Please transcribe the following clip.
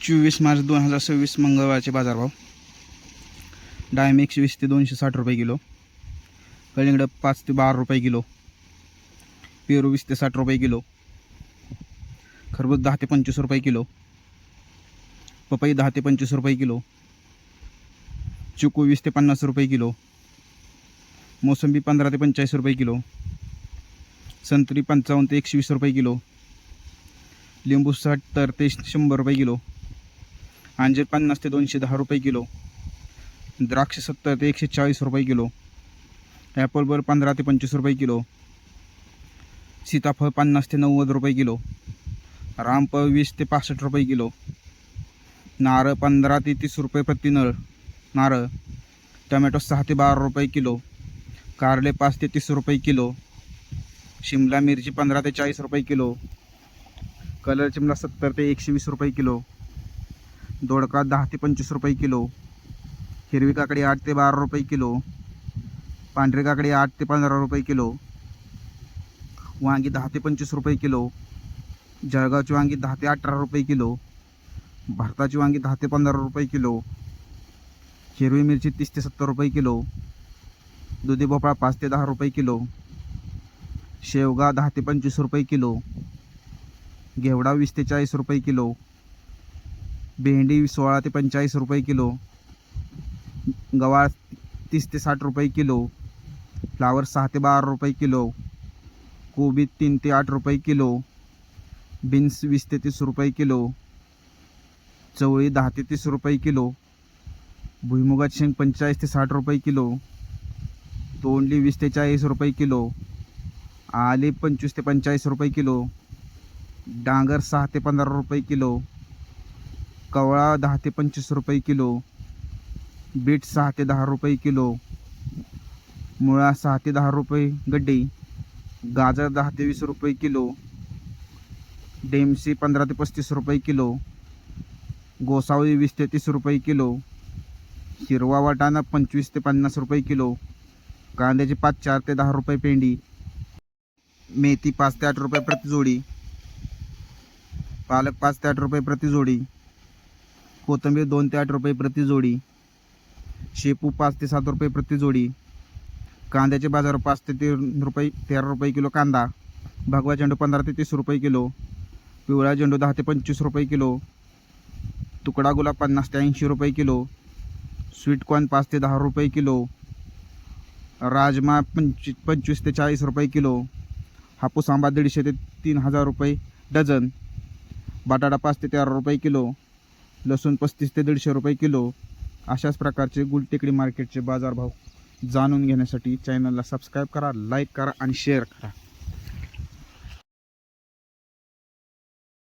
24 मार्च 2026 मंगळवारचे बाजारभाव. डाळिंब 120 ते 260 रुपये किलो, कलिंगड 5 ते 12 रुपये किलो, पेरू 20 ते 60 रुपये किलो, खरबूज 10 ते 25 रुपये किलो, पपई 10 ते 25 रुपये किलो, चिकू 20 ते 50 रुपये किलो, मोसंबी 15 ते 45 रुपये किलो, संत्री 55 ते 120 रुपये किलो, लिंबू 70 ते 100 रुपये किलो, अंजीर 50 ते 210 रुपये किलो, द्राक्ष 70 ते 140 रुपये किलो, ॲपलबर 15 ते 25 रुपये किलो, सीताफळ 50 ते 90 रुपये किलो, रामफळ 20 ते 65 रुपये किलो, नारळ 15 ते 30 रुपये प्रति नळ नारळ, टमॅटो 6 ते 12 रुपये किलो, कारले 5 ते 30 रुपये किलो, शिमला मिरची 15 ते 40 रुपये किलो, कलर चिमला 70 ते 120 रुपये किलो, दोडका 10 ते 25 रुपये किलो, हिरवी काकडी 8 ते 12 रुपये किलो, पांढरी काकडी 8 ते 15 रुपये किलो, वांगी 10 ते 25 रुपये किलो, जळगावची वांगी 10 ते 18 रुपये किलो, भारताची वांगी 10 ते 15 रुपये किलो, हिरवी मिरची 30 ते 70 रुपये किलो, दुधी भोपळा 5 ते 10 रुपये किलो, शेवगा 10 ते 25 रुपये किलो, घेवडा 20 ते 40 रुपये किलो, भेंडी 16 ते 45 रुपये किलो, गवार 30 ते 60 रुपये किलो, फ्लावर 6 ते 12 रुपये किलो, कोबी 3 ते 8 रुपये किलो, बीन्स 20 ते 30 रुपये किलो, चवळी 10 ते 30 रुपये किलो, भुईमुगाची शेंग 45 ते 60 रुपये किलो, तोंडली 20 ते 40 रुपये किलो, आले 25 ते 45 रुपये किलो, डांगर 6 ते 15 रुपये किलो, कवळा 10 ते 25 रुपये किलो, बीट 6 ते 10 रुपये किलो, मुळा 6 ते 10 रुपये गड्डी, गाजर 10 ते 20 रुपये किलो, डेमसी 15 ते 35 रुपये किलो, गोसावळी 20 ते 30 रुपये किलो, हिरवा वाटाणा 25 ते 50 रुपये किलो, कांद्याची पात 4 ते 10 रुपये पेंडी, मेथी 5 ते 8 रुपये प्रति जोडी, पालक 5 ते 8 रुपये प्रति जोडी, कोथिंबीर 2 ते 8 रुपये प्रति जोडी, शेपू 5 ते 7 रुपये प्रति जोडी, कांद्याचे बाजार 5 ते 13 रुपये किलो कांदा, भगवा झेंडू 15 ते 30 रुपये किलो, पिवळा झेंडू 10 ते 25 रुपये किलो, तुकडा गुलाब 50 ते 80 रुपये किलो, स्वीटकॉर्न 5 ते 10 रुपये किलो, राजमा 25 ते 40 रुपये किलो, हापूस आंबा 150 ते 3000 रुपये डझन, बटाटा 5 ते 13 रुपये किलो, लसूण 35 ते 150 रुपये किलो. अशाच प्रकारचे गुलटेकडी मार्केटचे बाजारभाव जाणून घेण्यासाठी चॅनलला सबस्क्राईब करा, लाईक करा आणि शेअर करा.